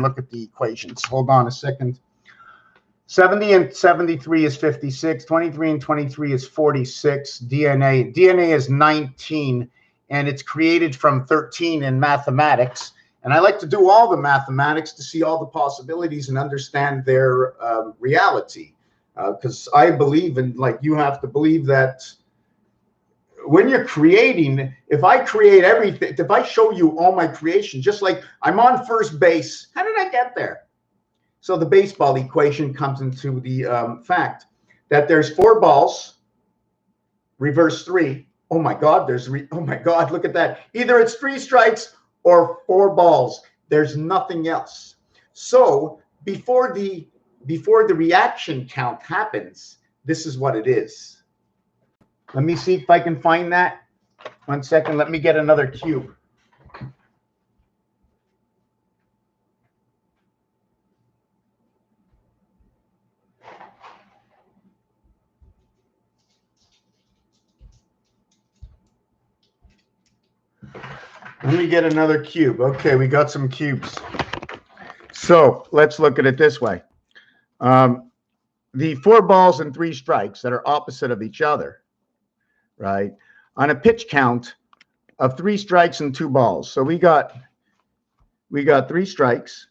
and look at the equations. Hold on a second. 70 and 73 is 56. 23 and 23 is 46. DNA is 19, and it's created from 13 in mathematics. And I like to do all the mathematics to see all the possibilities and understand their reality. Because I believe in, like you have to believe that when you're creating, if I create everything, if I show you all my creation, just like I'm on first base, how did I get there? So the baseball equation comes into the fact that there's 4 balls, reverse 3. Oh my God, oh my God, look at that. Either it's 3 strikes or 4 balls. There's nothing else. So before the reaction count happens, this is what it is. Let me see if I can find that. 1 second. Let me get another cube. Let me get another cube. Okay, we got some cubes. So let's look at it this way. The 4 balls and 3 strikes that are opposite of each other, right? On a pitch count of 3 strikes and 2 balls. So we got 3 strikes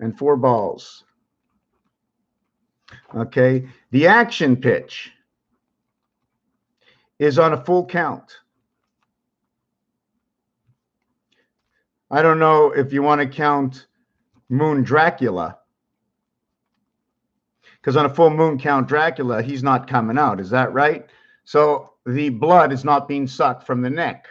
and 4 balls. Okay, the action pitch is on a full count. I don't know if you want to count Moon Dracula, because on a full moon count Dracula, he's not coming out. Is that right? So the blood is not being sucked from the neck.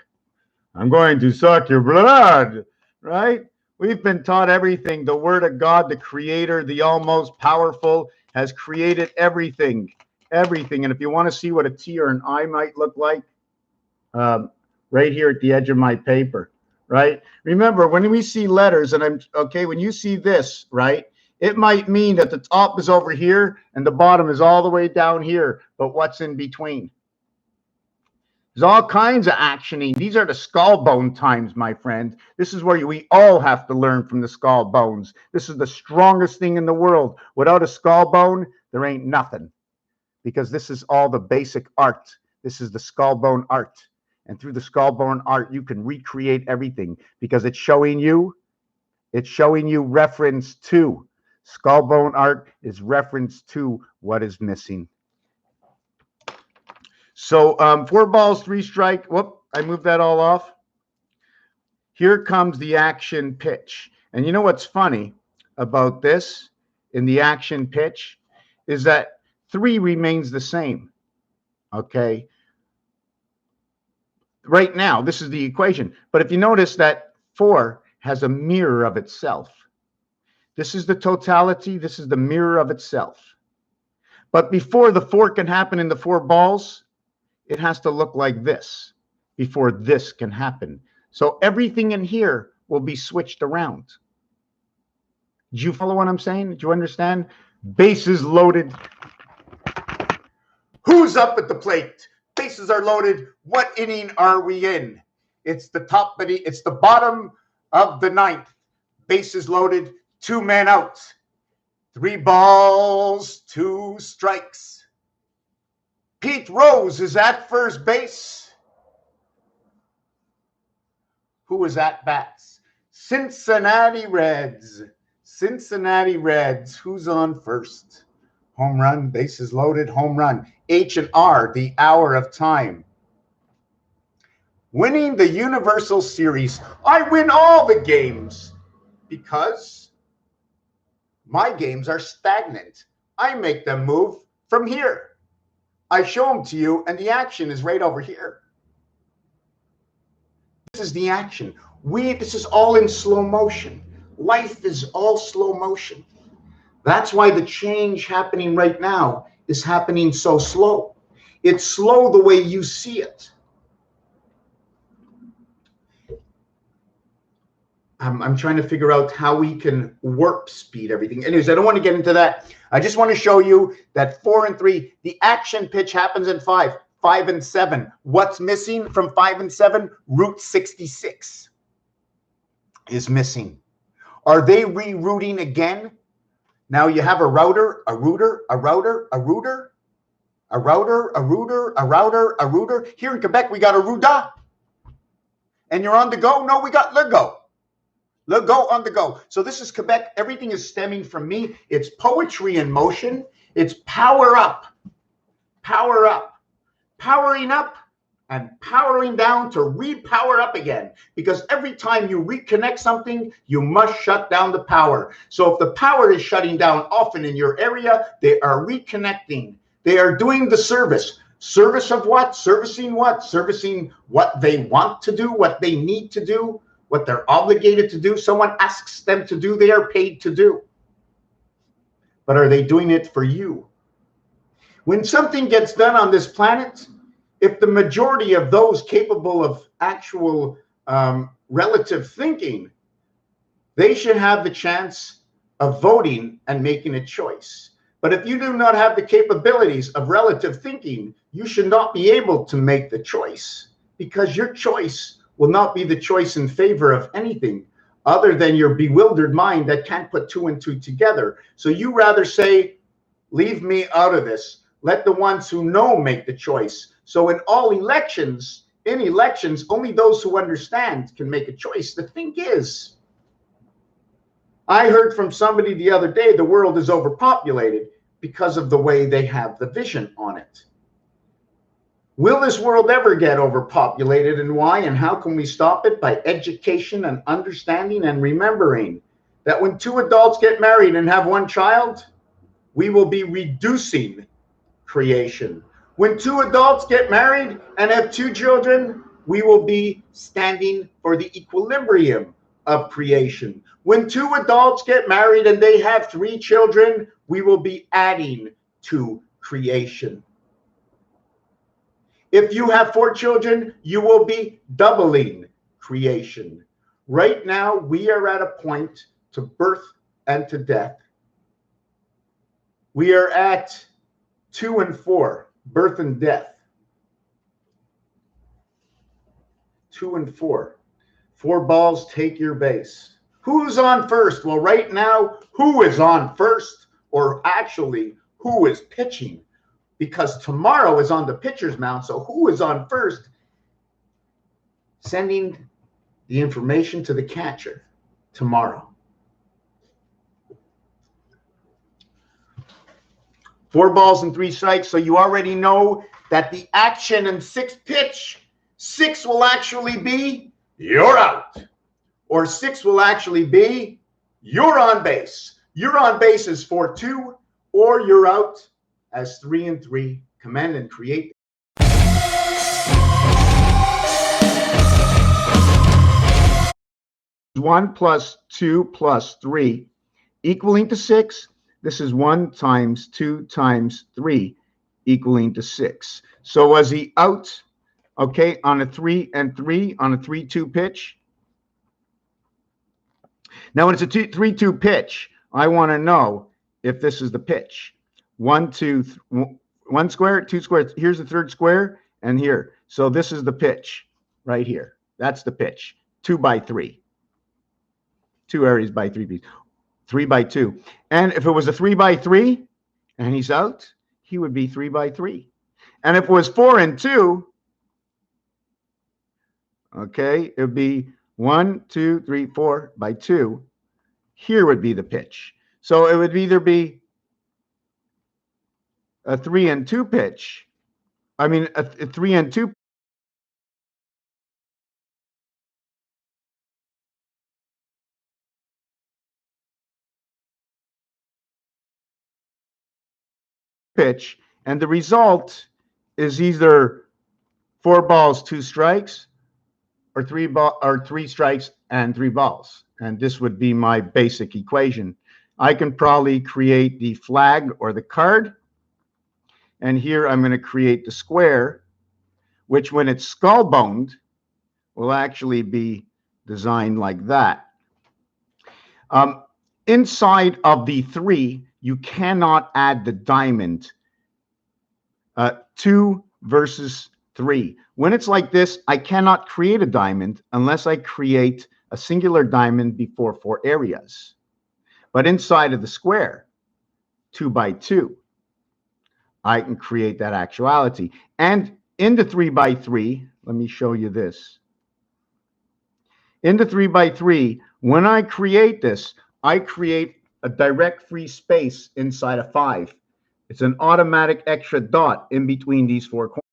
I'm going to suck your blood, right? We've been taught everything. The word of God, the creator, the almost powerful, has created everything. Everything. And if you want to see what a T or an I might look like, right here at the edge of my paper, right? Remember, when we see letters, and when you see this, right, it might mean that the top is over here and the bottom is all the way down here. But what's in between? There's all kinds of actioning. These are the skull bone times, my friend. This is where we all have to learn from the skull bones. This is the strongest thing in the world. Without a skull bone, there ain't nothing. Because this is all the basic art. This is the skull bone art. And through the skull bone art, you can recreate everything because it's showing you reference to. Skull bone art is reference to what is missing. So 4 balls, 3 strike. Whoop, I moved that all off. Here comes the action pitch. And you know what's funny about this in the action pitch is that 3 remains the same. Okay. Right now, this is the equation. But if you notice that 4 has a mirror of itself. This is the totality. This is the mirror of itself. But before the 4 can happen in the 4 balls, it has to look like this before this can happen. So everything in here will be switched around. Do you follow what I'm saying? Do you understand? Bases loaded. Who's up at the plate? Bases are loaded. What inning are we in? It's the bottom of the 9th. Bases loaded. 2 men out. 3 balls, 2 strikes. Pete Rose is at first base. Who is at bats? Cincinnati Reds. Cincinnati Reds. Who's on first? Home run, bases loaded, home run. H&R, the hour of time. Winning the Universal Series. I win all the games because my games are stagnant. I make them move from here. I show them to you, and the action is right over here. This is the action. This is all in slow motion. Life is all slow motion. That's why the change happening right now is happening so slow. It's slow the way you see it. I'm trying to figure out how we can warp speed everything. Anyways, I don't want to get into that. I just want to show you that 4 and 3, the action pitch happens in 5, 5 and 7. What's missing from 5 and 7? Route 66 is missing. Are they rerouting again? Now you have a router, a router, a router, a router, a router, a router, a router, a router. Here in Quebec, we got a router. And you're on the go? No, we got le go. Le go on the go. So this is Quebec. Everything is stemming from me. It's poetry in motion. It's power up, powering up and powering down to repower up again. Because every time you reconnect something, you must shut down the power. So if the power is shutting down often in your area, they are reconnecting. They are doing the service. Service of what? Servicing what? Servicing what they want to do, what they need to do, what they're obligated to do. Someone asks them to do, they are paid to do. But are they doing it for you? When something gets done on this planet, if the majority of those capable of actual relative thinking, they should have the chance of voting and making a choice. But if you do not have the capabilities of relative thinking, you should not be able to make the choice, because your choice will not be the choice in favor of anything other than your bewildered mind that can't put two and two together. So you rather say, leave me out of this. Let the ones who know make the choice. So in all elections, only those who understand can make a choice. The thing is, I heard from somebody the other day, the world is overpopulated because of the way they have the vision on it. Will this world ever get overpopulated, and why, and how can we stop it? By education and understanding and remembering that when two adults get married and have one child, we will be reducing creation. When two adults get married and have two children, we will be standing for the equilibrium of creation. When two adults get married and they have three children, we will be adding to creation. If you have four children, you will be doubling creation. Right now, we are at a point to birth and to death. We are at 2 and 4, birth and death. 2 and 4. 4 balls, take your base. Who's on first? Well, right now, who is on first? Or actually, who is pitching? Because tomorrow is on the pitcher's mound. So who is on first? Sending the information to the catcher tomorrow. 4 balls and 3 strikes. So you already know that the action in 6th pitch, 6 will actually be you're out. Or 6 will actually be you're on base. You're on base is 4-2, or you're out as 3 and 3. Command and create. 1 plus 2 plus 3 equaling to 6. This is 1 times 2 times 3 equaling to 6. So was he out, okay, on a 3 and 3 on a 3-2 pitch? Now, when it's a 3-2 pitch, I want to know if this is the pitch. 1, 2, 1 square, 2 squares. Here's the 3rd square, and here. So this is the pitch right here. That's the pitch. 2 by 3. 2 areas by 3 pieces. 3 by 2. And if it was a 3 by 3 and he's out, he would be 3 by 3. And if it was 4 and 2, okay, it would be 1, 2, 3, 4 by 2. Here would be the pitch. So it would either be a 3 and 2 pitch. I mean, a 3 and 2 pitch, and the result is either 4 balls, 2 strikes, or 3 strikes and 3 balls. And this would be my basic equation. I can probably create the flag or the card. And here I'm going to create the square, which when it's skull boned will actually be designed like that. Inside of the 3, you cannot add the diamond. 2 versus 3. When it's like this, I cannot create a diamond unless I create a singular diamond before 4 areas. But inside of the square, 2 by 2, I can create that actuality. And in the 3 by 3, let me show you this. In the 3 by 3, when I create this, I create a direct free space inside of 5. It's an automatic extra dot in between these 4 corners.